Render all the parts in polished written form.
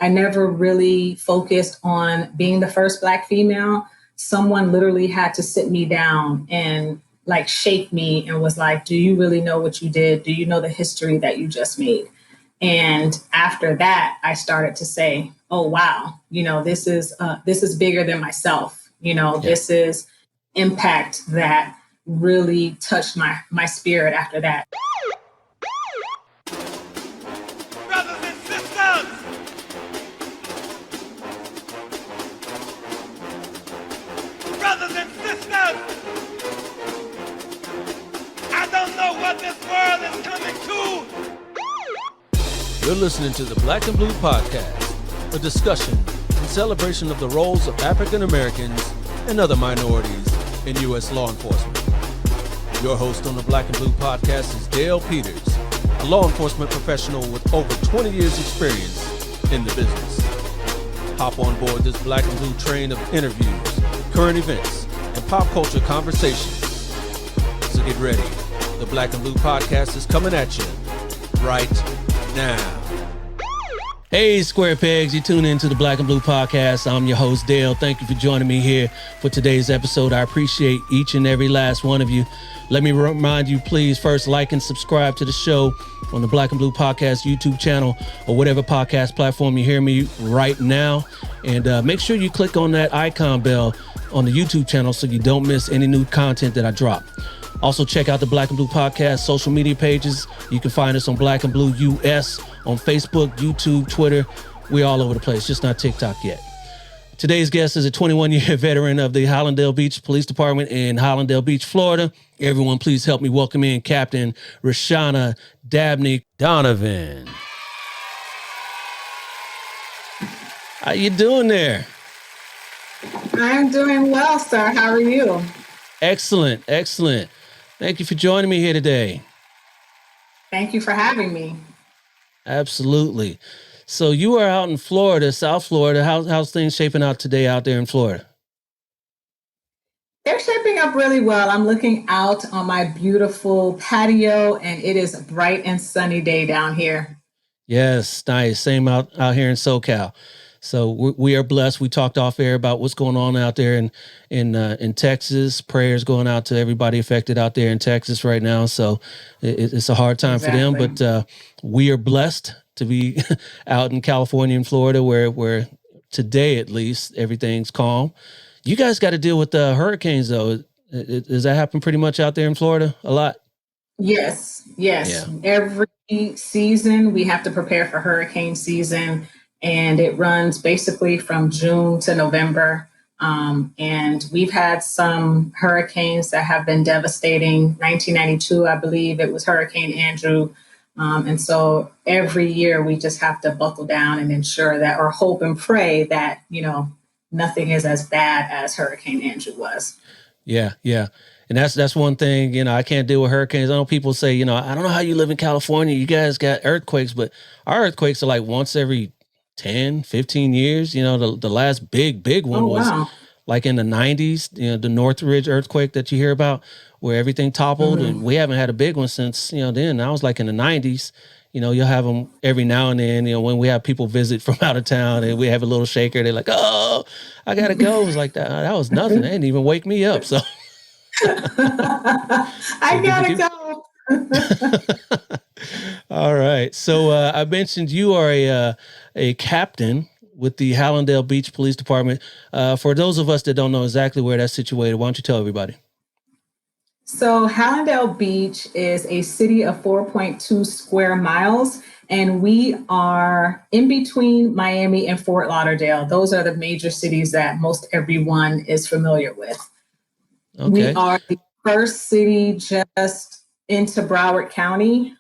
I never really focused on being the first Black female. Someone literally had to sit me down and like shake me and was like, do you really know what you did? Do you know the history that you just made? And after that, I started to say, oh, wow, this is bigger than myself. This is impact that really touched my spirit after that. Brothers and sisters, brothers and sisters, I don't know what this world is coming to. You're listening to the Black and Blue Podcast, a discussion and celebration of the roles of African Americans and other minorities in U.S. law enforcement. Your host on the Black and Blue Podcast is Dale Peters, a law enforcement professional with over 20 years experience in the business. Hop on board this Black and Blue train of interviews, current events, and pop culture conversations. So get ready. The Black and Blue Podcast is coming at you right now. Hey, Square Pegs, you tune in to the Black and Blue Podcast. I'm your host, Dale. Thank you for joining me here for today's episode. I appreciate each and every last one of you. Let me remind you, please, first like and subscribe to the show on the Black and Blue Podcast YouTube channel or whatever podcast platform you hear me right now. And make sure you click on that icon bell on the YouTube channel so you don't miss any new content that I drop. Also, check out the Black and Blue Podcast social media pages. You can find us on Black and Blue US on Facebook, YouTube, Twitter. We're all over the place, just not TikTok yet. Today's guest is a 21-year veteran of the Hallandale Beach Police Department in Hallandale Beach, Florida. Everyone, please help me welcome in Captain Roshana Dabney-Donovan. How you doing there? I'm doing well, sir. How are you? Excellent, excellent. Thank you for joining me here today. Thank you for having me. Absolutely. So you are out in Florida, South Florida. How's things shaping out today out there in Florida? They're shaping up really well. I'm looking out on my beautiful patio, and it is a bright and sunny day down here. Yes, nice. Same out here in SoCal. So we are blessed. We talked off air about what's going on out there in Texas. Prayers going out to everybody affected out there in Texas right now. So it's a hard time for them, but we are blessed to be out in California and Florida, where today at least everything's calm. You guys got to deal with hurricanes though. Does that happen pretty much out there in Florida a lot? Yes. Yeah. Every season we have to prepare for hurricane season. And it runs basically from June to November. And we've had some hurricanes that have been devastating. 1992, I believe it was Hurricane Andrew. And so every year we just have to buckle down and ensure that, or hope and pray that, nothing is as bad as Hurricane Andrew was. Yeah. And that's one thing, I can't deal with hurricanes. I know people say, I don't know how you live in California. You guys got earthquakes, but our earthquakes are like once every 10, 15 years. The last big one was like in the 90s, the Northridge earthquake that you hear about where everything toppled. And we haven't had a big one since, then. That was like in the 90s. You'll have them every now and then, when we have people visit from out of town and we have a little shaker, they're like, oh, I got to go. It was like, that was nothing. They didn't even wake me up. So I got to go. All right. So I mentioned you are a captain with the Hallandale Beach Police Department. For those of us that don't know exactly where that's situated, why don't you tell everybody? So Hallandale Beach is a city of 4.2 square miles, and we are in between Miami and Fort Lauderdale. Those are the major cities that most everyone is familiar with. Okay. We are the first city just into Broward County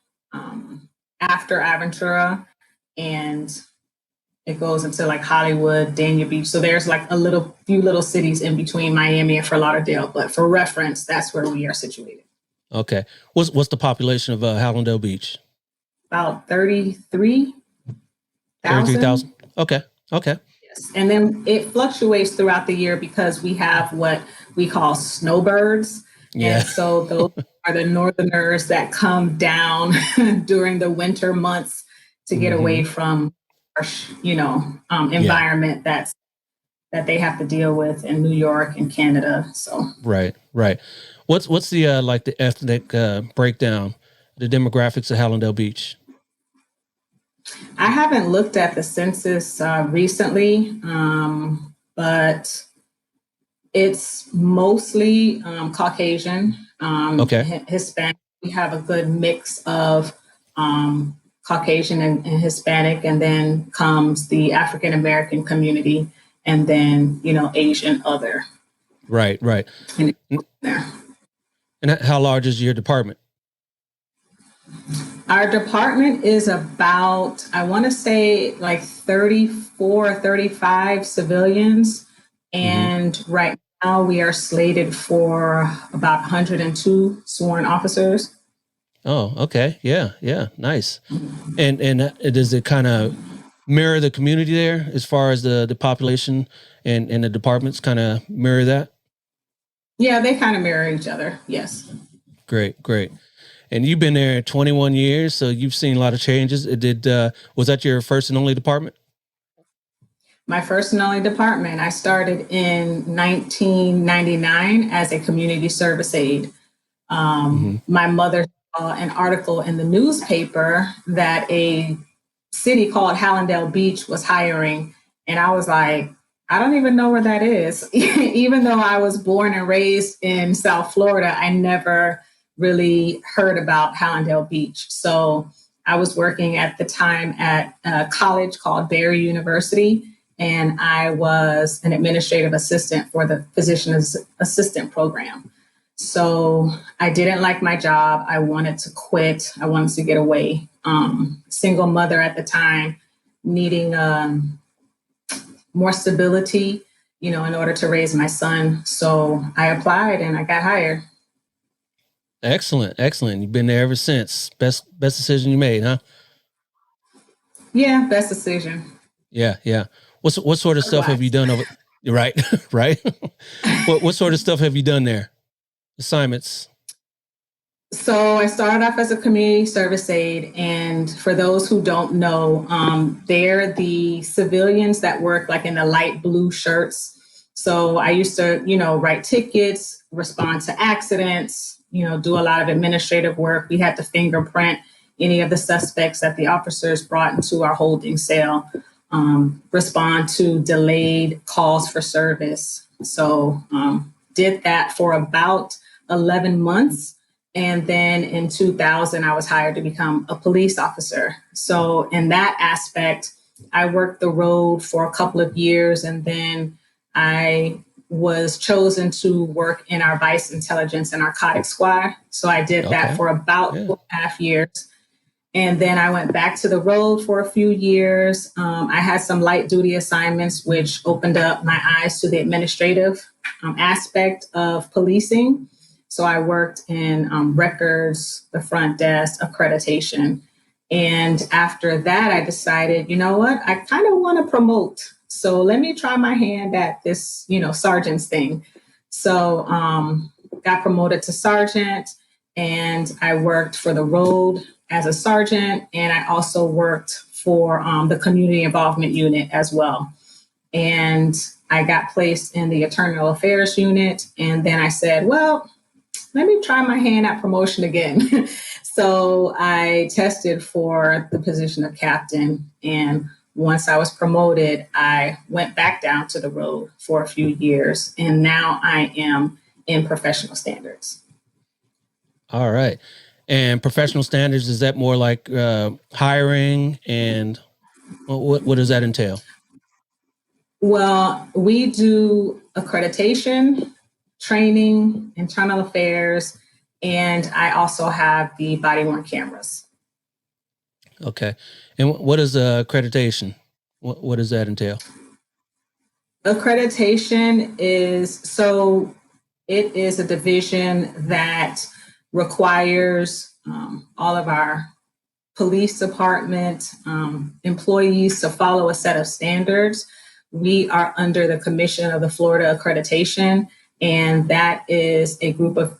after Aventura, and it goes into like Hollywood, Dania Beach. So there's like few little cities in between Miami and Fort Lauderdale. But for reference, that's where we are situated. Okay. What's the population of Hallandale Beach? About 33,000. 33,000. Okay. Yes. And then it fluctuates throughout the year because we have what we call snowbirds. Yeah. And so those are the northerners that come down during the winter months to get away from harsh, environment that they have to deal with in New York and Canada. So Right. What's the like the ethnic breakdown, the demographics of Hallandale Beach? I haven't looked at the census recently, but it's mostly Caucasian, Okay. Hispanic. We have a good mix of Caucasian and Hispanic, and then comes the African American community, and then Asian other. Right. And there. And how large is your department? Our department is about, I want to say, like 34, 35 civilians. And right now we are slated for about 102 sworn officers. Oh, okay. Yeah. Nice. And does it kind of mirror the community there as far as the population and the departments kind of mirror that? Yeah, they kind of mirror each other. Yes. Great. And you've been there 21 years, so you've seen a lot of changes. Was that your first and only department? My first and only department. I started in 1999 as a community service aide. My mother saw an article in the newspaper that a city called Hallandale Beach was hiring. And I was like, I don't even know where that is. Even though I was born and raised in South Florida, I never really heard about Hallandale Beach. So I was working at the time at a college called Barry University, and I was an administrative assistant for the physician assistant program. So I didn't like my job. I wanted to quit. I wanted to get away. Single mother at the time, needing more stability, in order to raise my son. So I applied and I got hired. Excellent. You've been there ever since. Best decision you made, huh? Yeah, best decision. Yeah. What sort of stuff have you done over? Right. What sort of stuff have you done there? Assignments. So I started off as a community service aide, and for those who don't know, they're the civilians that work like in the light blue shirts. So I used to, write tickets, respond to accidents, do a lot of administrative work. We had to fingerprint any of the suspects that the officers brought into our holding cell, respond to delayed calls for service. So did that for about 11 months. And then in 2000, I was hired to become a police officer. So in that aspect, I worked the road for a couple of years, and then I was chosen to work in our vice intelligence and narcotics squad. So I did that for about 4.5 years. And then I went back to the road for a few years. I had some light duty assignments, which opened up my eyes to the administrative aspect of policing. So I worked in records, the front desk, accreditation. And after that, I decided, you know what, I kind of want to promote. So let me try my hand at this, sergeant's thing. So got promoted to sergeant, and I worked for the road as a sergeant. And I also worked for the community involvement unit as well. And I got placed in the internal affairs unit. And then I said, well, let me try my hand at promotion again. So I tested for the position of captain. And once I was promoted, I went back down to the road for a few years. And now I am in professional standards. All right. And professional standards, is that more like hiring, and what does that entail? Well, we do accreditation, training, internal affairs, and I also have the body-worn cameras. Okay. And what is accreditation? What does that entail? Accreditation it is a division that requires all of our police department employees to follow a set of standards. We are under the Commission of the Florida Accreditation, and that is a group of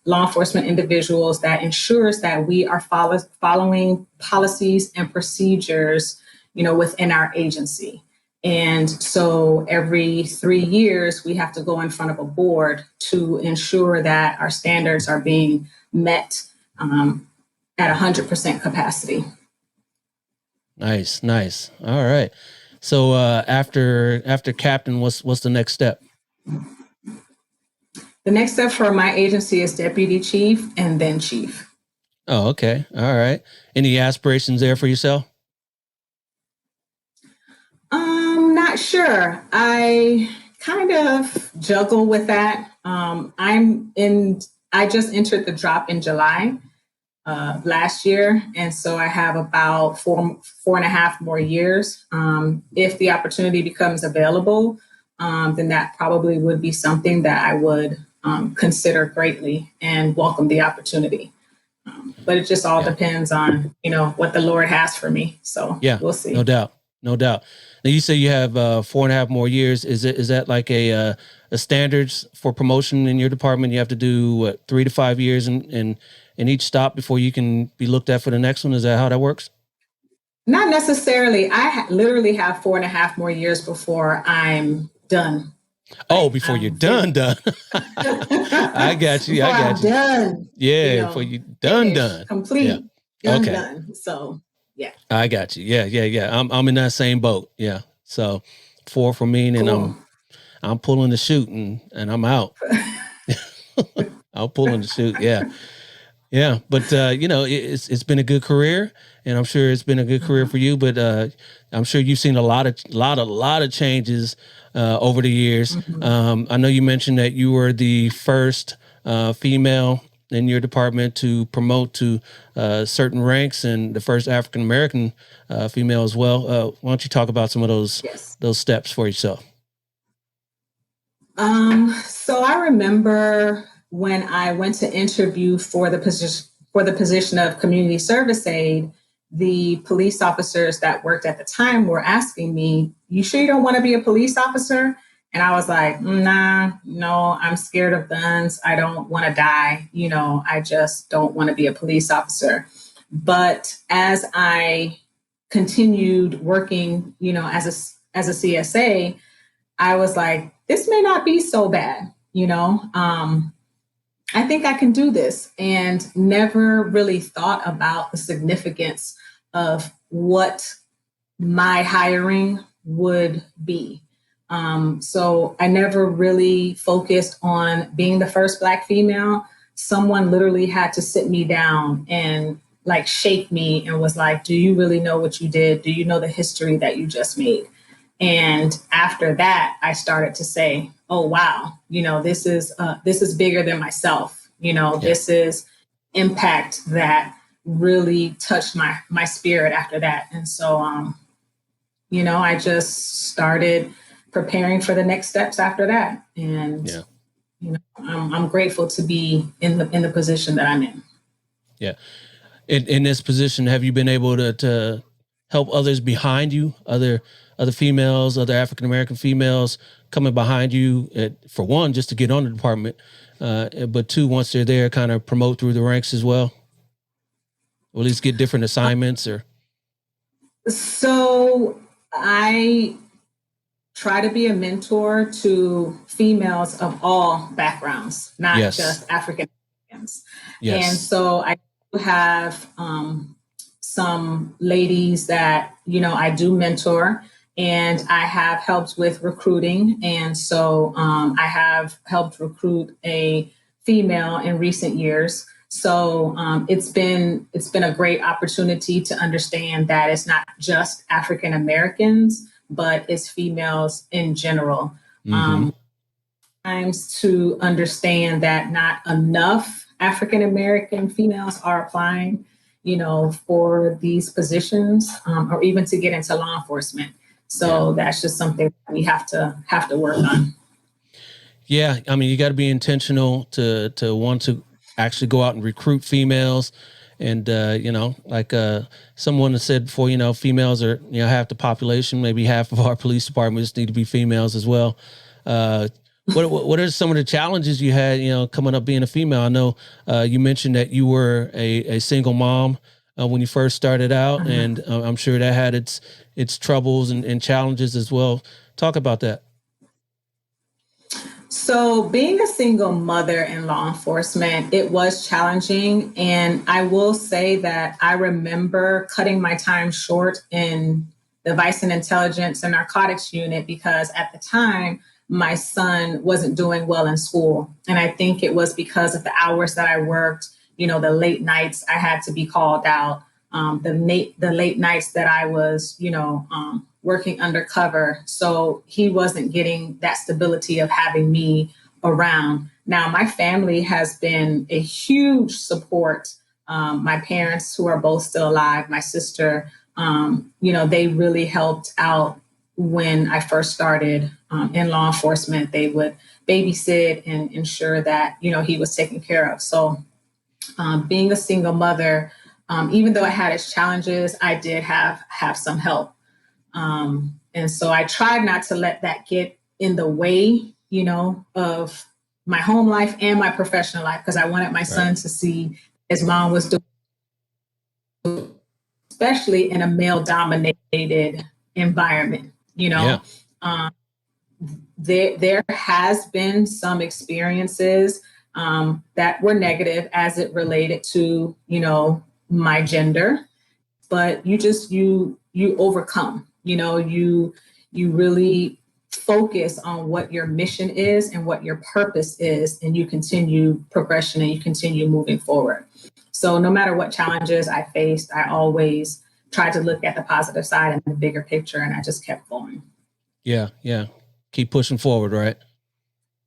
law enforcement individuals that ensures that we are following policies and procedures, within our agency. And so every 3 years, we have to go in front of a board to ensure that our standards are being met at 100% capacity. Nice. All right. So after captain, what's the next step? The next step for my agency is deputy chief and then chief. Oh, okay. All right. Any aspirations there for yourself? Not sure. I kind of juggle with that. I just entered the drop in July last year. And so I have about four and a half more years. If the opportunity becomes available, then that probably would be something that I would consider greatly and welcome the opportunity. But it just all depends on, what the Lord has for me. So we'll see. No doubt. Now you say you have 4.5 more years. Is that like a standards for promotion in your department? You have to do 3 to 5 years in each stop before you can be looked at for the next one. Is that how that works? Not necessarily. I literally have 4.5 more years before I'm done. Oh, before you're done. I got you. Done. Yeah, before you done. Complete. Yeah. Done. So yeah. I got you. Yeah. I'm in that same boat. Yeah. So 4 for me, and cool. I'm pulling the chute and I'm out. I'm pulling the chute. Yeah. Yeah. But it's been a good career, and I'm sure it's been a good career for you. But I'm sure you've seen a lot of changes over the years. I know you mentioned that you were the first female in your department to promote to certain ranks, and the first African American female as well. Why don't you talk about some of those steps for yourself? So I remember when I went to interview for the position of community service aide, the police officers that worked at the time were asking me, "You sure you don't want to be a police officer?" And I was like, "Nah, no, I'm scared of guns. I don't want to die. I just don't want to be a police officer." But as I continued working, as a CSA, I was like, this may not be so bad. I think I can do this, and never really thought about the significance of what my hiring would be. So I never really focused on being the first Black female. Someone literally had to sit me down and shake me and was like, "Do you really know what you did? Do you know the history that you just made?" And after that, I started to say, "Oh, wow, this is bigger than myself. This is impact that really touched my spirit after that." And so, I just started preparing for the next steps after that. And, I'm grateful to be in the position that I'm in. Yeah. In this position, have you been able to help others behind you, other females, other African-American females coming behind you, for one, just to get on the department, but two, once they're there, kind of promote through the ranks as well? Or at least get different assignments? Or So I try to be a mentor to females of all backgrounds, not just African Americans. Yes. And so I have some ladies that, I do mentor, and I have helped with recruiting. And so I have helped recruit a female in recent years. So it's been a great opportunity to understand that it's not just African Americans, but it's females in general. Times to understand that not enough African American females are applying, for these positions, or even to get into law enforcement. So that's just something we have to work on. Yeah, I mean, you got to be intentional to want to actually go out and recruit females. And, someone has said before, females are, half the population, maybe half of our police departments need to be females as well. What are some of the challenges you had, coming up being a female? I know you mentioned that you were a single mom. when you first started out, and I'm sure that had its troubles and challenges as well. Talk about that. So being a single mother in law enforcement, it was challenging. And I will say that I remember cutting my time short in the Vice and Intelligence and Narcotics Unit because at the time, my son wasn't doing well in school. And I think it was because of the hours that I worked, the late nights I had to be called out, the late nights that I was, working undercover. So he wasn't getting that stability of having me around. Now, my family has been a huge support. My parents, who are both still alive, my sister, they really helped out when I first started in law enforcement. They would babysit and ensure that, he was taken care of. So being a single mother, even though I had its challenges, I did have some help. And so I tried not to let that get in the way, of my home life and my professional life, because I wanted my son to see his mom was doing, especially in a male dominated environment, Yeah. There has been some experiences that were negative as it related to, my gender, but you overcome, you really focus on what your mission is and what your purpose is, and you continue progression and you continue moving forward. So no matter what challenges I faced, I always tried to look at the positive side and the bigger picture, and I just kept going. Yeah. Yeah. Keep pushing forward, right?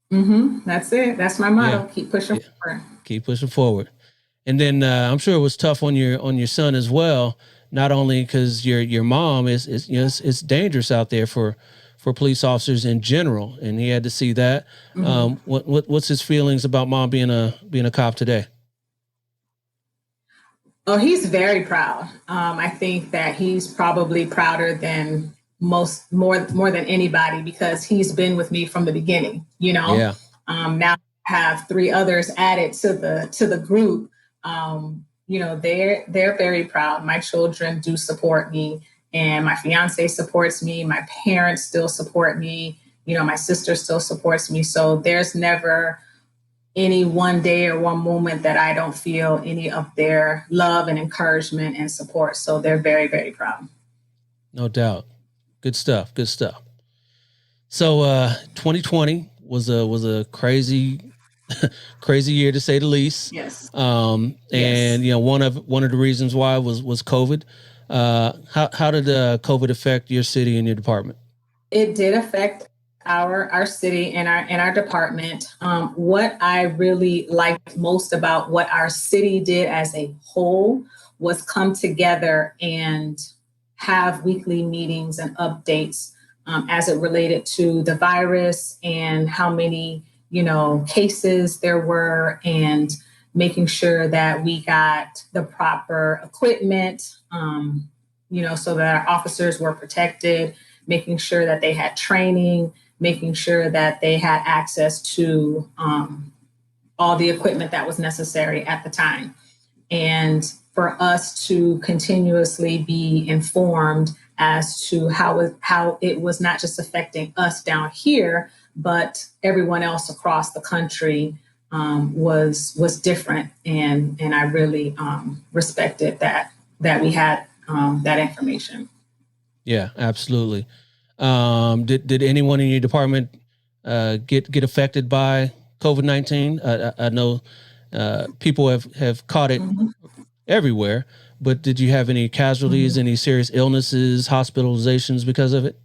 That's it. That's my motto. Yeah. Keep pushing forward. Keep pushing forward. And then I'm sure it was tough on your son as well. Not only because your mom is it's dangerous out there for police officers in general, and he had to see that. What's his feelings about mom being a cop today? Oh, he's very proud. I think that he's probably prouder than more than anybody, because he's been with me from the beginning. Yeah. Now I have 3 others added to the group. They're very proud. My children do support me, and my fiance supports me. My parents still support me. My sister still supports me. So there's never any one day or one moment that I don't feel any of their love and encouragement and support. So they're very, very proud. No doubt. Good stuff. Good stuff. So 2020 was a crazy year, to say the least. Yes. And one of the reasons why was COVID. How did COVID affect your city and your department? It did affect our city and our department. What I really liked most about what our city did as a whole was come together and have weekly meetings and updates as it related to the virus and how many cases there were, and making sure that we got the proper equipment, so that our officers were protected, making sure that they had training, making sure that they had access to all the equipment that was necessary at the time. And for us to continuously be informed as to how it was not just affecting us down here, but everyone else across the country was different. And I really respected that we had that information. Yeah, absolutely. Did anyone in your department get affected by COVID-19? I know people have caught it everywhere, but did you have any casualties, any serious illnesses, hospitalizations because of it?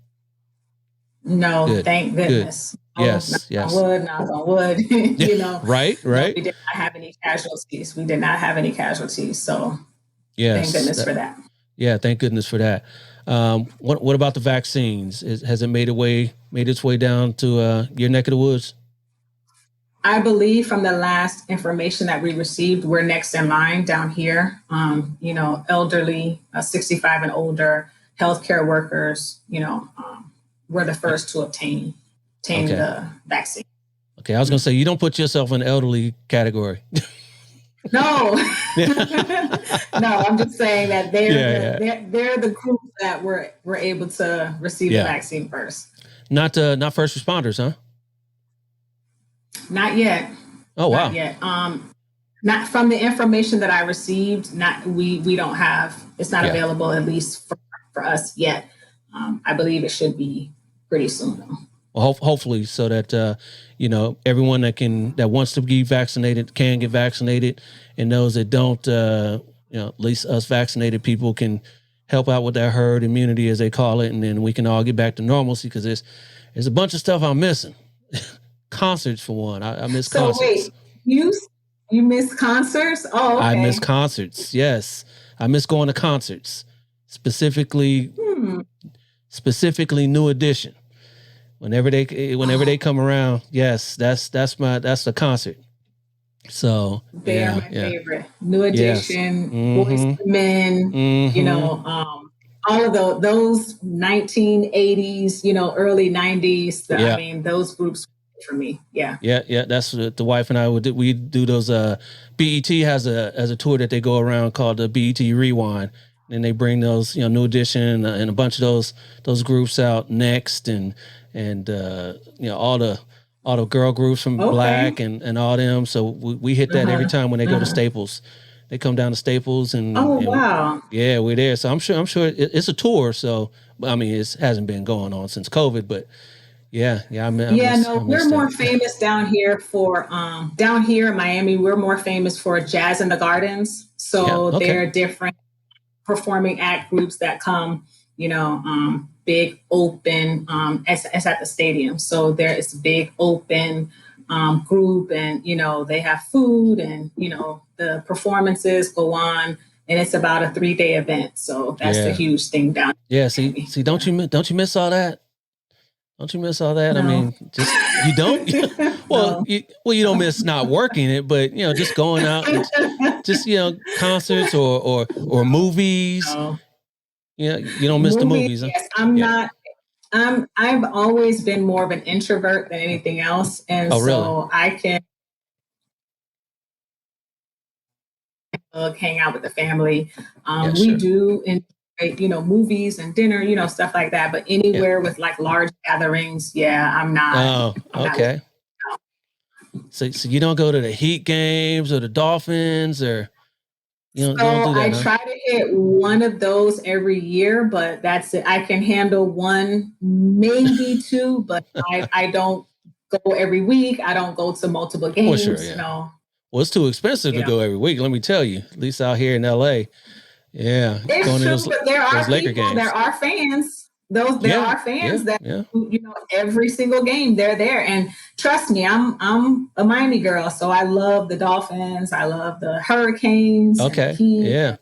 No, Good. thank goodness. Good. Yes, yes. Knock on wood. Right. No, we did not have any casualties. So yes, thank goodness for that. Yeah, thank goodness for that. What about the vaccines? Has it made its way down to your neck of the woods? I believe from the last information that we received, we're next in line down here. Elderly, 65 and older, healthcare workers, were the first to obtain the vaccine. Okay, I was going to say, you don't put yourself in the elderly category. No, Yeah. no, I'm just saying that Yeah, yeah. they're the groups that were able to receive the Yeah. vaccine first. Not first responders, huh? Not yet, Oh, not wow. yet. Not from the information that I received. Not we don't have. It's not Yeah. available at least for us yet. I believe it should be pretty soon though. Well, hopefully, so that everyone that wants to be vaccinated can get vaccinated, and those that don't, at least us vaccinated people can help out with that herd immunity, as they call it, and then we can all get back to normalcy. Because there's a bunch of stuff I'm missing. Concerts, for one, I miss So concerts. wait, you you miss concerts? Oh, I miss okay. concerts. Yes, I miss going to concerts, specifically New Edition. Whenever they come around, yes, that's the concert. So They are my yeah, favorite. New yes, Edition, Boys to Men, all of those 1980s, early 90s. I yeah, mean, those groups for me. Yeah. yeah. That's what the wife and I would do. We do those. BET has a tour that they go around called the BET Rewind, and they bring those New Edition and a bunch of those groups out next, and all the girl groups from Okay. Black and all them. So we hit that every Uh-huh. time when they go to Uh-huh. Staples. They come down to Staples Oh, and wow. yeah, we're there. So I'm sure it's a tour. So I mean, it hasn't been going on since COVID, but yeah, Yeah, no, I miss we're that. more famous down here in Miami, we're more famous for Jazz in the Gardens. Yeah. So Okay. there are different performing act groups that come, big open, it's at the stadium. So there is a big open group, and, they have food, and, the performances go on, and it's about a 3-day event. So that's the Yeah. huge thing down Yeah. in See, Miami. don't you miss all that? Don't you miss all that? I No. mean, just you don't. No. You don't miss not working it, but just going out and just concerts or movies. No. You don't miss the Movies, movies, huh? yes. I'm Yeah. not. I've always been more of an introvert than anything else, and Oh, really? so I can hang out with the family. Yeah, We sure. do enjoy, movies and dinner, stuff like that. But Yeah. anywhere with like large gatherings, yeah, I'm not. Oh, I'm not. okay. So you don't go to the Heat games or the Dolphins, or you don't So do I that, huh? try to hit one of those every year, but that's it. I can handle one, maybe two, but I don't go every week. I don't go to multiple Well, sure, games. yeah. No, Well, it's too expensive to go every week. Let me tell you. At least out here in LA, yeah, it's going to true, but there those are Laker people, there games. are fans. There Yeah, are yeah, fans that yeah. every single game they're there, and trust me, I'm a Miami girl, so I love the Dolphins, I love the Hurricanes and the Okay, Heat, yeah,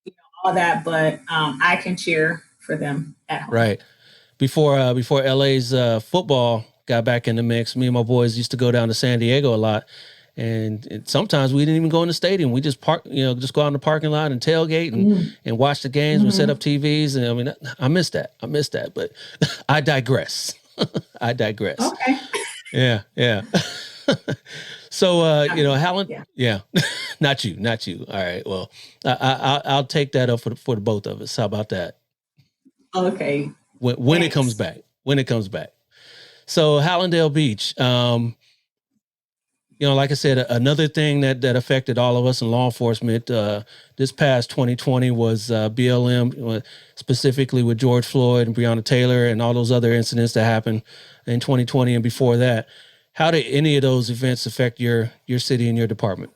and all that, but I can cheer for them at home. right. Before LA's football got back in the mix, me and my boys used to go down to San Diego a lot, and sometimes we didn't even go in the stadium. We just just go out in the parking lot and tailgate and watch the games. We set up TVs, and I mean, I miss that. But I digress. I digress. Okay. Yeah, yeah. So Halland, Yeah. not you. All right, well, I'll take that up for the both of us. How about that? Okay. When it comes back. So Hallandale Beach, like I said, another thing that affected all of us in law enforcement this past 2020 was BLM, specifically with George Floyd and Breonna Taylor and all those other incidents that happened in 2020 and before that. How did any of those events affect your city and your department?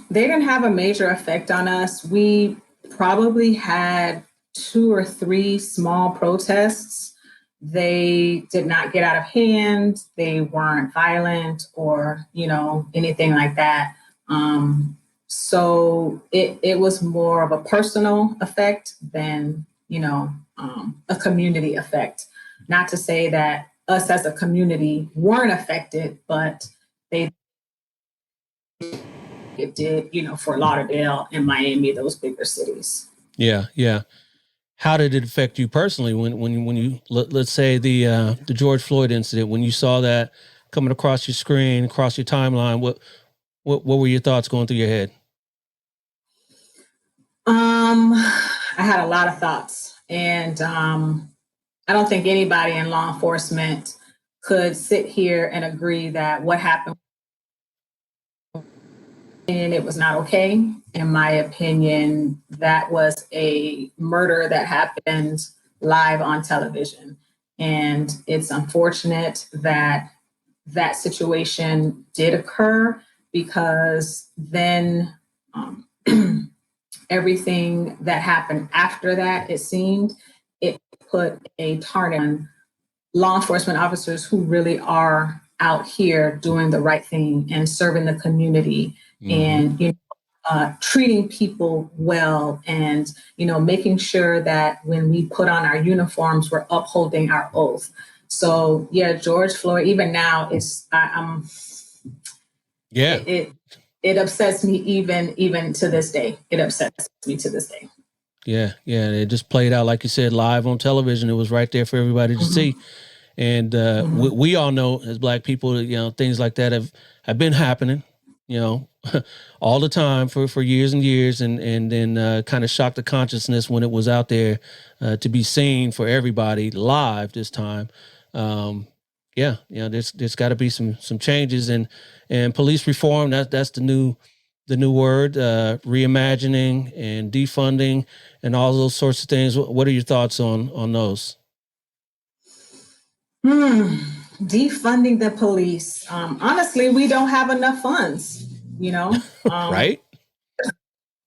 They didn't have a major effect on us. We probably had 2 or 3 small protests. They did not get out of hand. They weren't violent or, anything like that. So it was more of a personal effect than, a community effect. Not to say that us as a community weren't affected, but it did, Fort Lauderdale and Miami, those bigger cities. Yeah, yeah. How did it affect you personally when you let's say the George Floyd incident, when you saw that coming across your screen, across your timeline? What were your thoughts going through your head? I had a lot of thoughts, and I don't think anybody in law enforcement could sit here and agree that what happened, and it was not okay. In my opinion, that was a murder that happened live on television. And it's unfortunate that that situation did occur, because then everything that happened after that, it seemed, it put a target on law enforcement officers who really are out here doing the right thing and serving the community, and treating people well, and making sure that when we put on our uniforms, we're upholding our oath. So yeah, George Floyd, even now, Yeah. It upsets me even to this day. It upsets me to this day. Yeah. It just played out, like you said, live on television. It was right there for everybody to see. And we all know, as Black people, things like that have been happening, all the time for years and years, and then kind of shocked the consciousness when it was out there to be seen for everybody live this time. There's got to be some changes, and police reform. That's the new word, reimagining and defunding and all those sorts of things. What are your thoughts on those? Defunding the police. Honestly, we don't have enough funds, Right?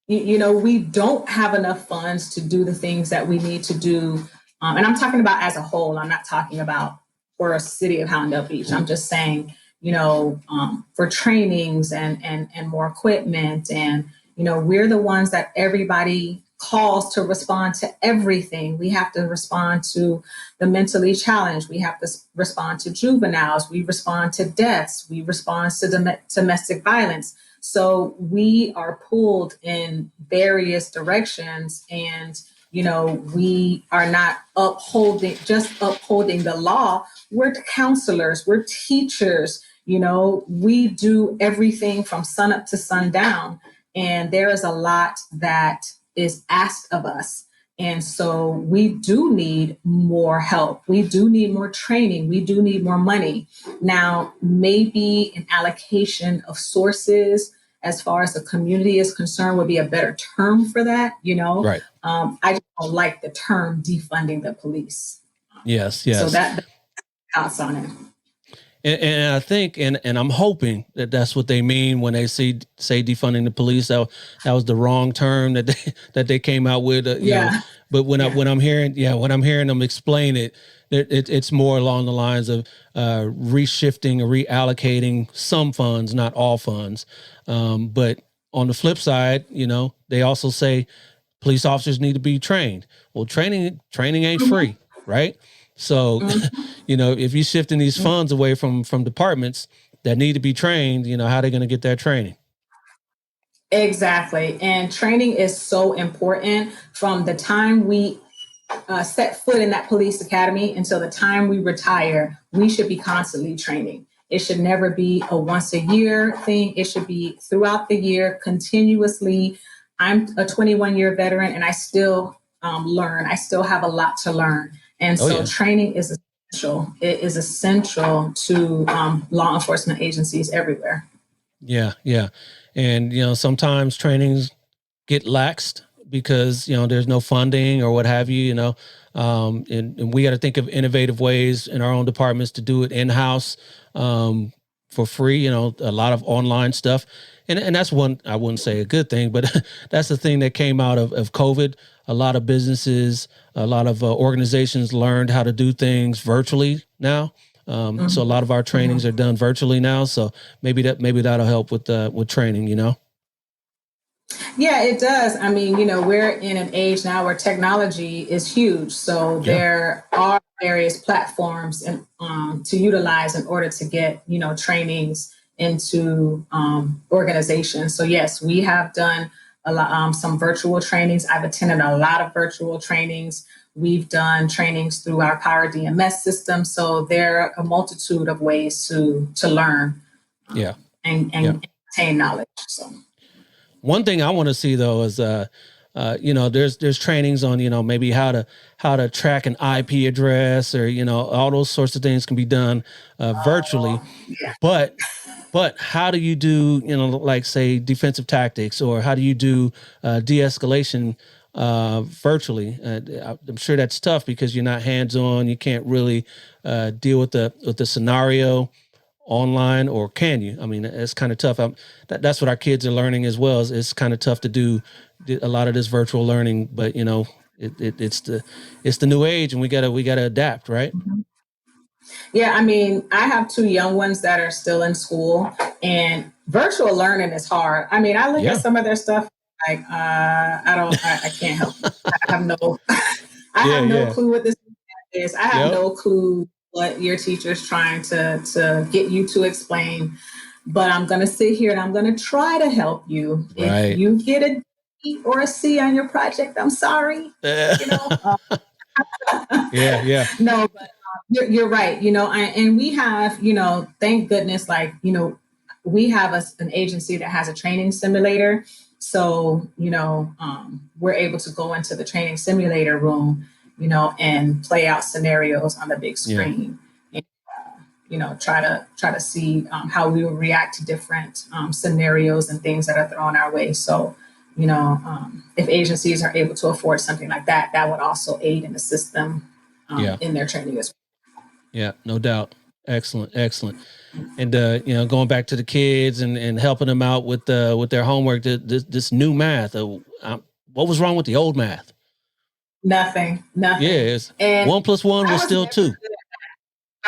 We don't have enough funds to do the things that we need to do. And I'm talking about as a whole. I'm not talking about for a city of Hallandale Beach. I'm just saying, for trainings and more equipment. And, we're the ones that everybody calls to respond to everything. We have to respond to the mentally challenged. We have to respond to juveniles. We respond to deaths. We respond to domestic violence. So we are pulled in various directions, and we are not upholding the law. We're counselors, we're teachers, we do everything from sun up to sundown. And there is a lot that is asked of us. And so we do need more help. We do need more training. We do need more money. Now, maybe an allocation of sources as far as the community is concerned would be a better term for that, Right. I just don't like the term defunding the police. Yes. So that's thoughts on it. And I think, and I'm hoping that that's what they mean when they say defunding the police. That was the wrong term that they came out with. But when I'm hearing them explain it, it's more along the lines of reshifting or reallocating some funds, not all funds. But on the flip side, they also say police officers need to be trained. Well, training ain't free, right? So, if you're shifting these funds away from departments that need to be trained, how are they going to get that training? Exactly. And training is so important from the time we set foot in that police academy until the time we retire. We should be constantly training. It should never be a once a year thing. It should be throughout the year, continuously. I'm a 21-year veteran, and I still learn. I still have a lot to learn. And training is essential. It is essential to law enforcement agencies everywhere. Yeah. And, sometimes trainings get laxed because, there's no funding or what have you, and we got to think of innovative ways in our own departments to do it in-house for free, a lot of online stuff. And that's one, I wouldn't say a good thing, but that's the thing that came out of COVID. A lot of businesses, a lot of organizations learned how to do things virtually now. So a lot of our trainings are done virtually now. So maybe that'll help with training, Yeah, it does. I mean, we're in an age now where technology is huge. So there are various platforms to utilize in order to get, trainings into organizations. So yes, we have done a lot, some virtual trainings. I've attended a lot of virtual trainings. We've done trainings through our Power DMS system. So there are a multitude of ways to learn and obtain knowledge. So one thing I want to see though is there's trainings on, maybe how to track an IP address, or, all those sorts of things can be done virtually. Yeah. But how do you do, like say defensive tactics, or how do you do de-escalation virtually? I'm sure that's tough because you're not hands-on. You can't really deal with the scenario online, or can you? I mean, it's kind of tough. That's what our kids are learning as well. It's kind of tough to do a lot of this virtual learning, but it's the new age, and we gotta adapt, right? Yeah, I mean, I have two young ones that are still in school, and virtual learning is hard. I mean, I look at some of their stuff like I can't help it. I have no I have no clue what this is. I have no clue what your teacher's trying to get you to explain. But I'm going to sit here and I'm going to try to help you. Right. If you get a D or a C on your project, I'm sorry. Yeah. No, but you're right. And we have, thank goodness, we have an agency that has a training simulator. So, we're able to go into the training simulator room, and play out scenarios on the big screen. And, try to see how we will react to different scenarios and things that are thrown our way. So, if agencies are able to afford something like that, that would also aid in the system in their training as well. Yeah, no doubt. Excellent. And going back to the kids and helping them out with their homework, this new math. What was wrong with the old math? Nothing. Yeah, and 1 + 1 was still 2.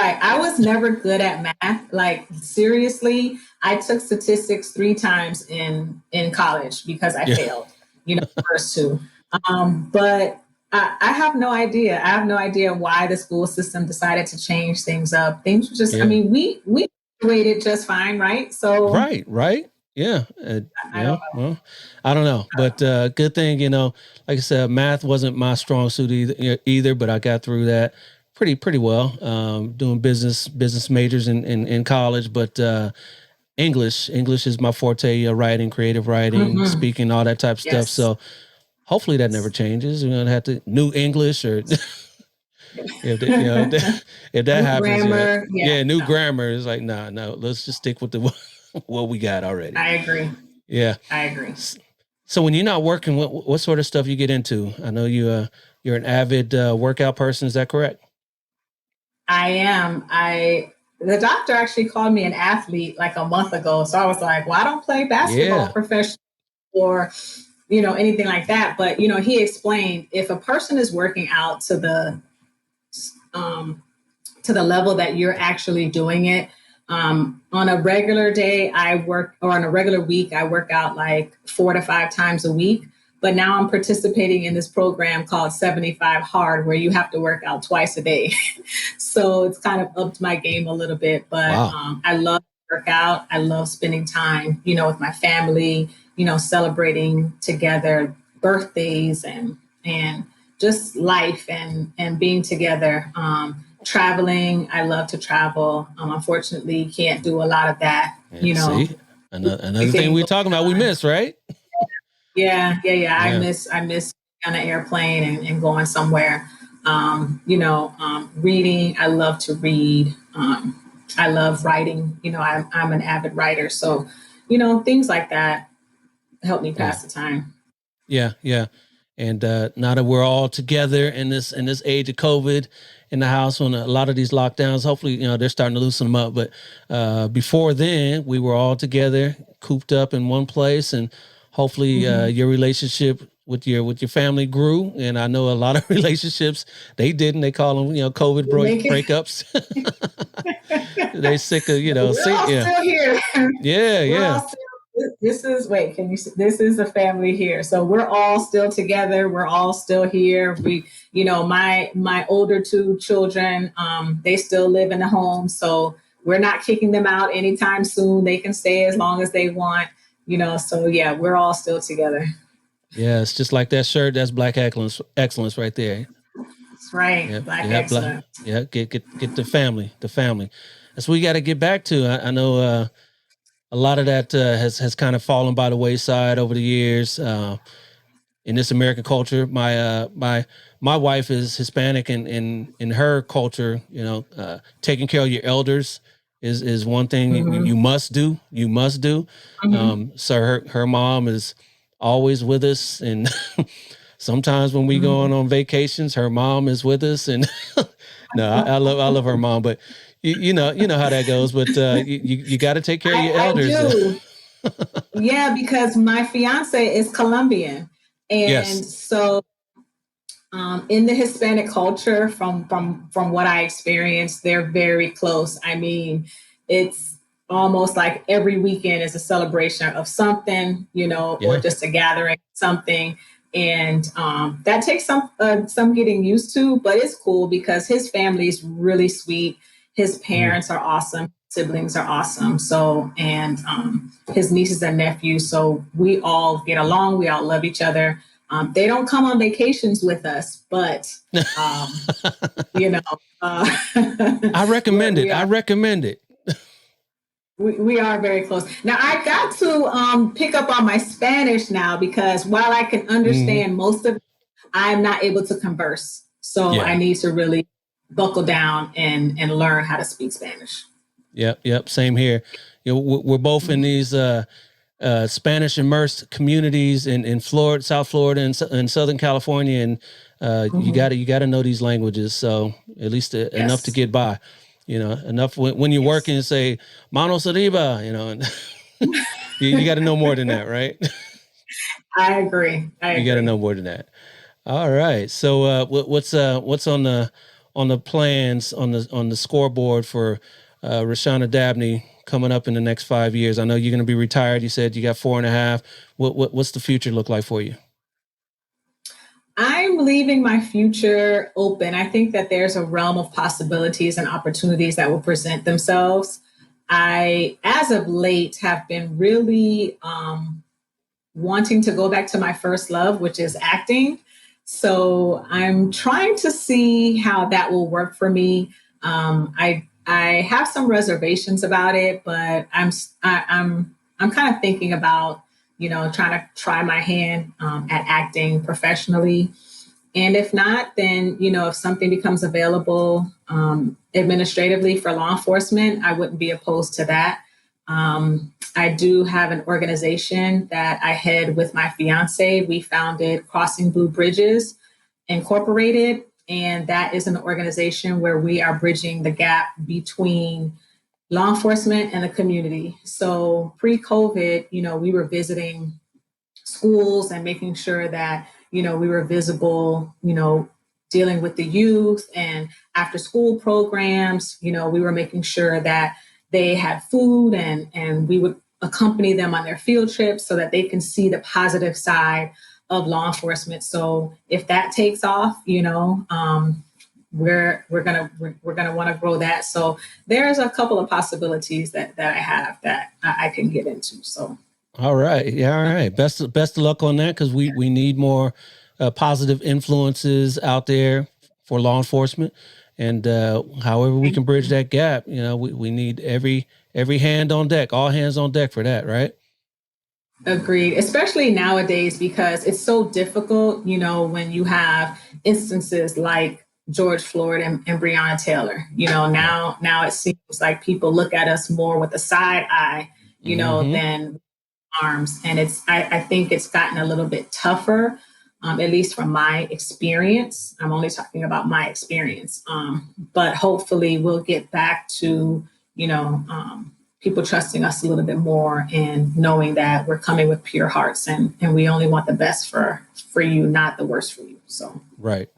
Right. I was never good at math. Like, seriously, I took statistics 3 times in college because I failed, the first 2. But I have no idea. I have no idea why the school system decided to change things up. Things were just, I mean, we graduated just fine, right? So right. Yeah. Well, I don't know, but good thing, like I said, math wasn't my strong suit either, but I got through that pretty well. Doing business majors in college, but English is my forte. Writing, creative writing, speaking, all that type of stuff. So hopefully that never changes. We're gonna have to new English, or if that happens, grammar, new grammar is like no. Let's just stick with what we got already. I agree. Yeah, I agree. So when you're not working, what sort of stuff you get into? I know you're an avid workout person. Is that correct? I am. The doctor actually called me an athlete like a month ago. So I was like, well, I don't play basketball professionally or, anything like that. But, he explained if a person is working out to the level that you're actually doing it, on a regular day, on a regular week, I work out like 4 to 5 times a week. But now I'm participating in this program called 75 Hard, where you have to work out twice a day. So it's kind of upped my game a little bit. But I love to work out. I love spending time, with my family, celebrating together birthdays and just life and being together. Traveling. I love to travel. Unfortunately, can't do a lot of that. See? Another thing we're talking about, we miss, right? Yeah. I miss on an airplane and going somewhere. Reading. I love to read. I love writing. I'm an avid writer. So, things like that help me pass the time. Yeah. And now that we're all together in this age of COVID in the house on a lot of these lockdowns, hopefully, they're starting to loosen them up. But before then, we were all together, cooped up in one place, and hopefully your relationship with your family grew. And I know a lot of relationships, they didn't. They call them, COVID breakups. They sick of, We're all still here. Yeah. This is a family here. So we're all still together. We're all still here. We, my older 2 children, they still live in the home. So we're not kicking them out anytime soon. They can stay as long as they want, so yeah, we're all still together. Yeah. It's just like that shirt. That's Black excellence right there. That's right. Black excellence. Get the family. That's what we got to get back to. I know, a lot of that has kind of fallen by the wayside over the years. In this American culture, my wife is Hispanic, and in her culture, taking care of your elders is one thing you must do. You must do. So her mom is always with us, and sometimes when we go on vacations, her mom is with us. And no, I love her mom, but you know how that goes. But you got to take care of your elders. I do. Yeah, because my fiance is Colombian, and Yes. so in the Hispanic culture, from what I experienced, they're very close. I mean, it's almost like every weekend is a celebration of something, or just a gathering, something. And that takes some getting used to, but it's cool because his family is really sweet. His parents are awesome. Siblings are awesome. So, and his nieces and nephews. So we all get along. We all love each other. They don't come on vacations with us, but I recommend it. I recommend it. We are very close. Now I got to pick up on my Spanish now, because while I can understand most of it, I'm not able to converse. So I need to really buckle down and learn how to speak Spanish. Yep. Same here. We're both in these Spanish immersed communities in Florida, South Florida, and Southern California, and you got to know these languages. So at least enough to get by. Enough when you're working and say "Manos arriba," and you got to know more than that, right? I agree. You got to know more than that. All right. So what's on the plans on the scoreboard for Roshana Dabney coming up in the next 5 years? I know you're going to be retired. You said you got 4.5. What's the future look like for you? I'm leaving my future open. I think that there's a realm of possibilities and opportunities that will present themselves. I, as of late, have been really wanting to go back to my first love, which is acting. So I'm trying to see how that will work for me. I have some reservations about it, but I'm kind of thinking about trying to try my hand at acting professionally. And if not, then, if something becomes available administratively for law enforcement, I wouldn't be opposed to that. I do have an organization that I head with my fiance. We founded Crossing Blue Bridges Incorporated, and that is an organization where we are bridging the gap between law enforcement and the community. So pre-COVID, we were visiting schools and making sure that, we were visible, dealing with the youth and after school programs. We were making sure that they had food, and we would accompany them on their field trips so that they can see the positive side of law enforcement. So if that takes off, we're gonna want to grow that. So there's a couple of possibilities that I have that I can get into. So all right, all right. Best of luck on that, because we need more positive influences out there for law enforcement, and however we can bridge that gap, we need every hand on deck, all hands on deck for that, right? Agreed, especially nowadays, because it's so difficult, when you have instances like George Floyd and Breonna Taylor. Now it seems like people look at us more with a side eye, than arms. And I think it's gotten a little bit tougher, at least from my experience. I'm only talking about my experience. But hopefully we'll get back to, people trusting us a little bit more and knowing that we're coming with pure hearts, and we only want the best for you, not the worst for you. So right.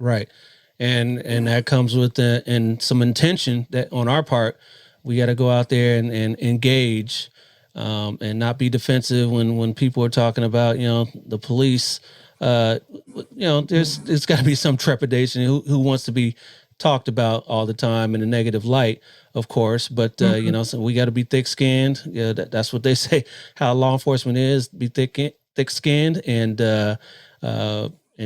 And that comes with and some intention that on our part, we got to go out there and engage, and not be defensive when people are talking about, the police. There's got to be some trepidation. Who wants to be talked about all the time in a negative light, of course, but so we got to be thick-skinned. Yeah, that's what they say, how law enforcement is, be thick-skinned, and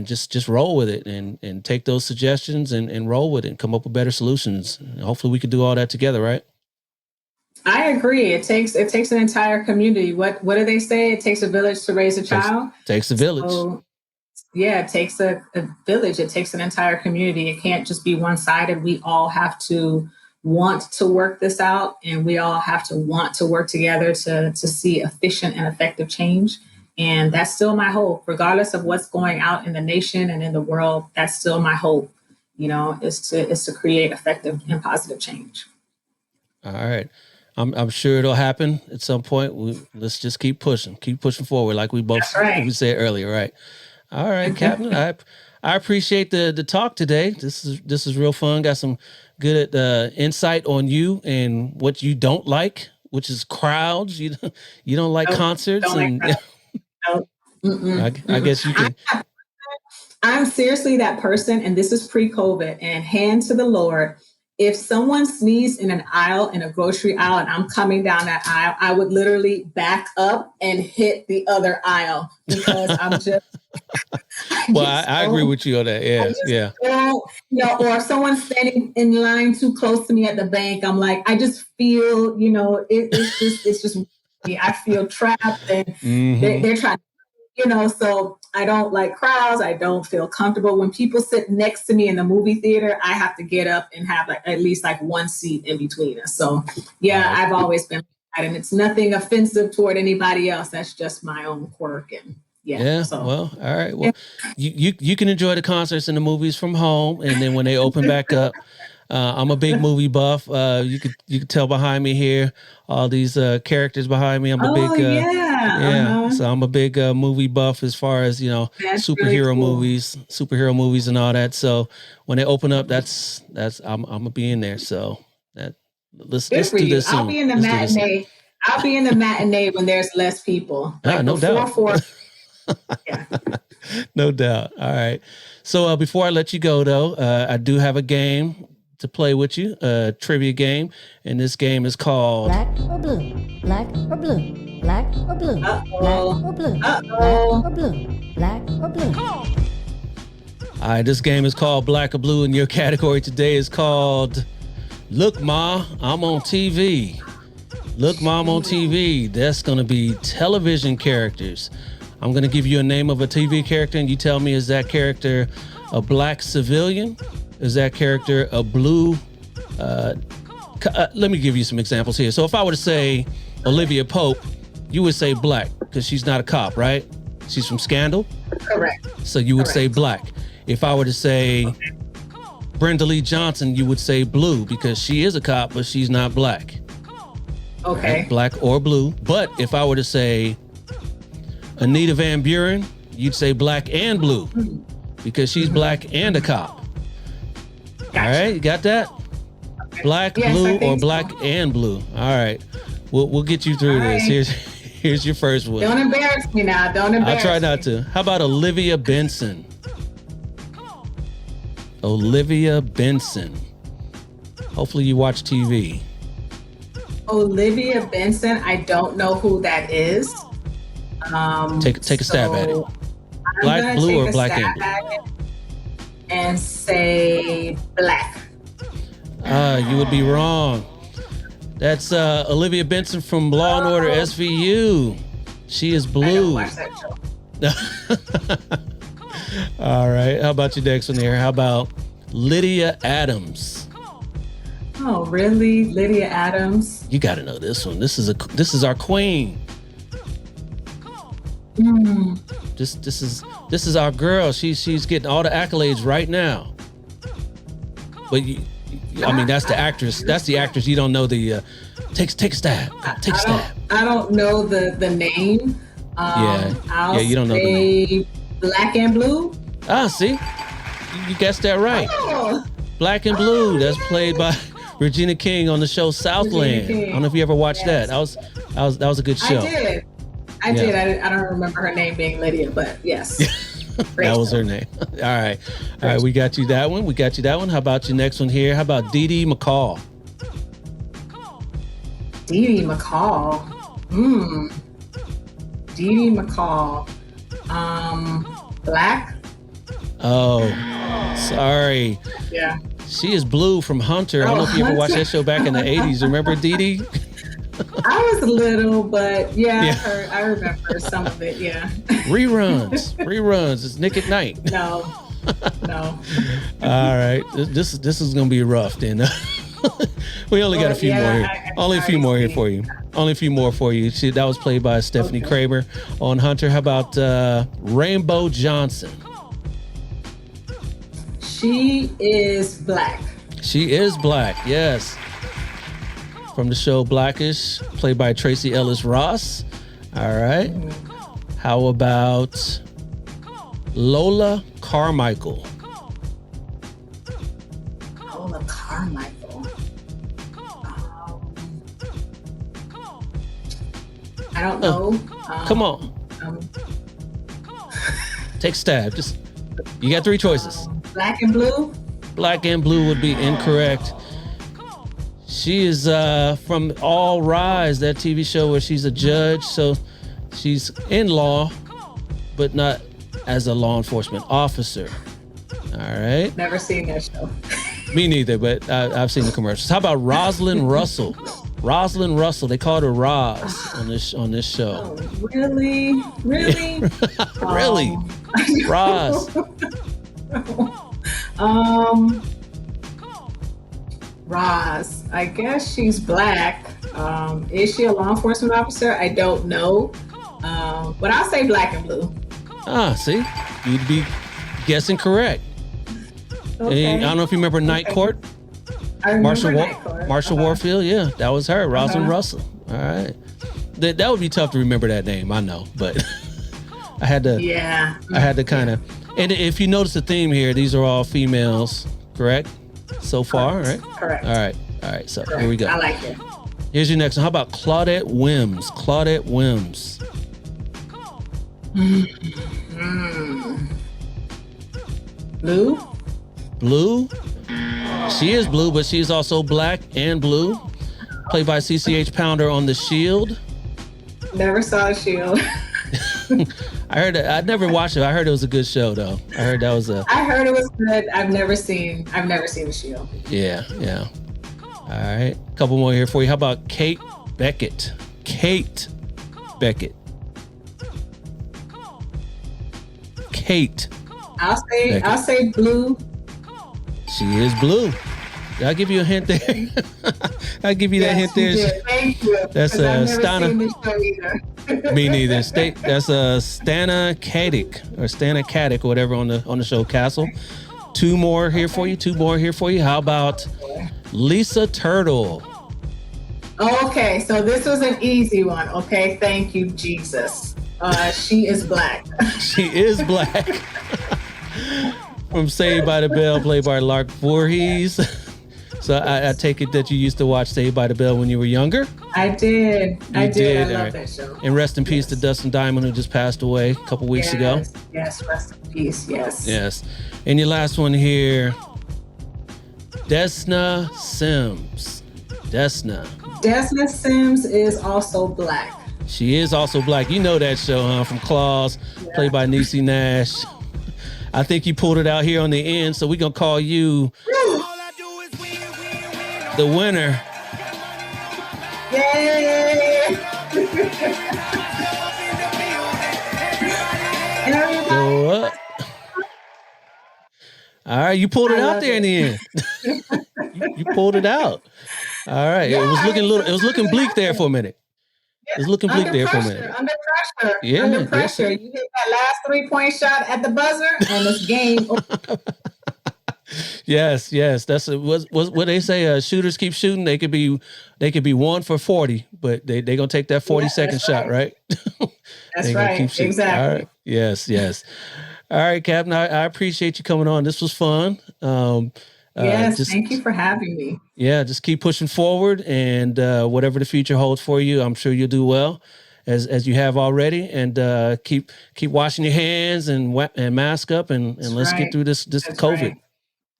just roll with it, and take those suggestions and roll with it and come up with better solutions. And hopefully we can do all that together, right? I agree. It takes an entire community. What do they say? It takes a village to raise a child. Takes a village. So, yeah, it takes a village. It takes an entire community. It can't just be one-sided. We all have to want to work this out, and we all have to want to work together to see efficient and effective change. And that's still my hope, regardless of what's going out in the nation and in the world. That's still my hope, is to create effective and positive change. All right. I'm sure it'll happen at some point. Let's just keep pushing forward, like we both we said earlier, right? All right, Captain. I appreciate the talk today. This is real fun. Got some good insight on you and what you don't like, which is crowds. You don't like concerts, don't like I guess you can. I'm seriously that person, and this is pre-COVID. And hand to the Lord, if someone sneezed in an aisle, in a grocery aisle, and I'm coming down that aisle, I would literally back up and hit the other aisle because I'm just. I agree with you on that. Yeah. Or if someone's standing in line too close to me at the bank, I'm like, I just feel, it's just, I feel trapped, and they're trying. So I don't like crowds. I don't feel comfortable. When people sit next to me in the movie theater, I have to get up and have at least one seat in between us. So I've always been like that, and it's nothing offensive toward anybody else. That's just my own quirk. And well, all right. Well, you can enjoy the concerts and the movies from home, and then when they open back up, I'm a big movie buff. You could tell behind me here, all these characters behind me. I'm a big So I'm a big movie buff as far as superhero movies and all that. So when they open up, that's I'm gonna be in there. So let's do this soon. I'll be in the matinee. I'll be in the matinee when there's less people. No doubt. No doubt. All right. So before I let you go, though, I do have a game to play with you, a trivia game, and this game is called Black or Blue, Black or Blue, Black or Blue, Black or Blue, Black or Blue, Black or Blue. All right, this game is called Black or Blue, and your category today is called Look Ma, I'm on TV. Look Ma, I'm on TV. That's going to be television characters. I'm going to give you a name of a TV character, and you tell me, is that character a black civilian? Is that character a blue? Let me give you some examples here. So if I were to say Olivia Pope, you would say black because she's not a cop, right? She's from Scandal. Correct. So you would say black. If I were to say Brenda Lee Johnson, you would say blue because she is a cop, but she's not black. Okay. Right? Black or blue. But if I were to say Anita Van Buren, you'd say black and blue because she's black and a cop. Gotcha. All right, you got that? Okay. Black, blue, or black and blue. All right, we'll get you through this. Here's your first one. Don't embarrass me now. I'll try not to. How about Olivia Benson? Olivia Benson. Hopefully you watch TV. Olivia Benson. I don't know who that is. Take a stab at it. Black, blue, or black and blue? And say black. You would be wrong. That's Olivia Benson from Law and Order SVU. She is blue. I don't watch that show. All right. How about your next one here? How about Lydia Adams? Oh, really? Lydia Adams? You got to know this one. This is our queen. This is our girl. She's getting all the accolades right now. But that's the actress. That's the actress. You don't know the take a stab. Take a stab. I don't know the name. You don't know the name. Black and blue. See, you guessed that right. Oh. Black and Blue. That's played by Regina King on the show Southland. I don't know if you ever watched that. That was a good show. I did. I don't remember her name being Lydia, but yes. That was her name. All right. We got you that one. How about your next one here? How about Dee Dee McCall? Dee Dee McCall. Dee Dee McCall. Black? Oh, sorry. Yeah. She is blue from Hunter. I don't know if you ever watched that show back in the 80s. Remember Dee Dee? I was little, but yeah. I remember some of it. Yeah. Reruns. It's Nick at Night. No. All right. This is gonna be rough then. We only got a few more here. Only a few more here for you. Only a few more for you. See, that was played by Stephanie Kramer on Hunter. How about Rainbow Johnson? She is black. She is black, yes. From the show Blackish, played by Tracy Ellis Ross. All right. How about Lola Carmichael? Lola Carmichael. I don't know. Come on. Take a stab. Just, you got three choices. Black and blue? Black and blue would be incorrect. She is from All Rise, that TV show where she's a judge. So she's in law, but not as a law enforcement officer. All right. Never seen that show. Me neither, but I've seen the commercials. How about Rosalind Russell? Rosalind Russell, they called her Roz on this show. Oh, really? Really? Really? Roz. Roz. I guess she's black. Is she a law enforcement officer? I don't know. But I'll say black and blue. See? You'd be guessing correct. Okay. And I don't know if you remember Night Court. I remember Night Court. Marshall Warfield, yeah, that was her, Rosalind Russell. All right. That would be tough to remember that name, I know, but I had to. Yeah. I had to kind of. And if you notice the theme here, these are all females, correct? So far, right? Correct. All right. So Here we go. I like it. Here's your next one. How about Claudette Wims? Claudette Wims. Blue? Blue? She is blue, but she's also black and blue. Played by CCH Pounder on The Shield. Never saw The Shield. I heard it. I never watched it. I heard it was a good show, though. I heard it was good. I've never seen The Shield. Yeah. All right. A couple more here for you. How about Kate Beckett? Kate Beckett. I'll say blue. She is blue. Did I give you a hint there? I give you that hint there. Did. Thank you. That's Stana. Me neither. That's Stana Katic or whatever on the show Castle. Two more here for you. How about Lisa Turtle? Okay, so this was an easy one. Okay, thank you, Jesus. She is black. She is black. From Saved by the Bell, played by Lark Voorhees. So I take it that you used to watch Saved by the Bell when you were younger? I did. I love that show. And rest in peace to Dustin Diamond, who just passed away a couple weeks ago. Yes, rest in peace, yes. Yes. And your last one here, Desna Sims. Desna Sims is also black. She is also black. You know that show, huh? From Claws, played by Niecy Nash. I think you pulled it out here on the end, so we're going to call you the winner. Yay! Go up. All right, you pulled it out there in the end. You pulled it out. All right, it was looking bleak there for a minute. It was looking bleak there for a minute. Under pressure. Yeah, under pressure. You hit that last 3-point shot at the buzzer, and it's game. Yes. That's what they say. Shooters keep shooting. They could be 1 for 40, but they gonna take that 40-second shot, right? That's right. Exactly. All right. Yes. All right, Captain. I appreciate you coming on. This was fun. Yes, thank you for having me. Yeah, just keep pushing forward, and whatever the future holds for you, I'm sure you'll do well, as you have already. And keep washing your hands and mask up, and let's get through this COVID. Right.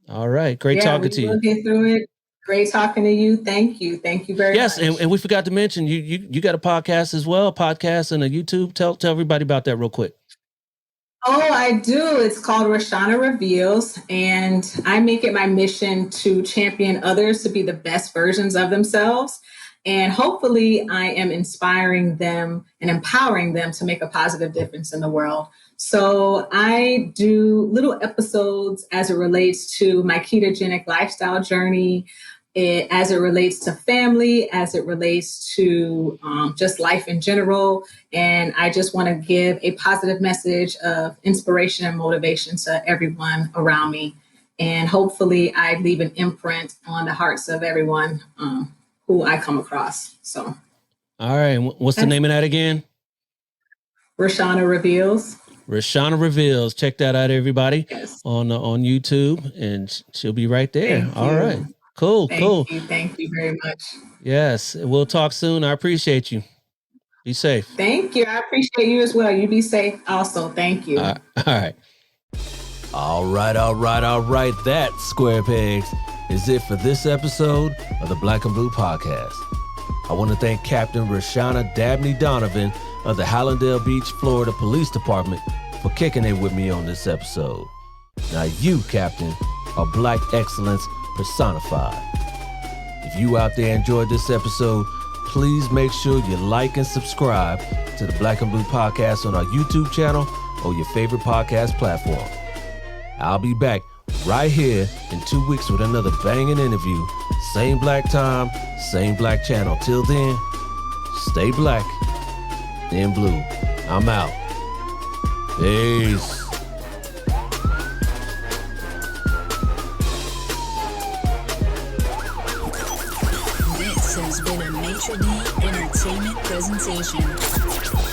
All right, great talking to you. We'll get through it. Great talking to you. Thank you very much. Yes, and we forgot to mention you got a podcast as well, and a YouTube. Tell everybody about that real quick. Oh, I do. It's called Roshana Reveals, and I make it my mission to champion others to be the best versions of themselves. And hopefully I am inspiring them and empowering them to make a positive difference in the world. So I do little episodes as it relates to my ketogenic lifestyle journey, as it relates to family, as it relates to just life in general. And I just want to give a positive message of inspiration and motivation to everyone around me. And hopefully I leave an imprint on the hearts of everyone who I come across. So, all right. What's the name of that again? Roshana Reveals. Roshana Reveals. Check that out, everybody. Yes. On YouTube, and she'll be right there. Thank all you. right. Cool. Thank you very much. Yes. We'll talk soon. I appreciate you. Be safe. Thank you. I appreciate you as well. You be safe also. Thank you. All right. All right. That, Square Pegs, is it for this episode of the Black and Blue Podcast. I want to thank Captain Roshana Dabney-Donovan of the Hallandale Beach, Florida Police Department for kicking it with me on this episode. Now you, Captain, are Black excellence personified. If you out there enjoyed this episode, please make sure you like and subscribe to the Black and Blue Podcast on our YouTube channel or your favorite podcast platform. I'll be back right here in 2 weeks with another banging interview. Same black time, same black channel. Till then, stay black, then blue. I'm out. Peace. This has been a Maitre D Entertainment presentation.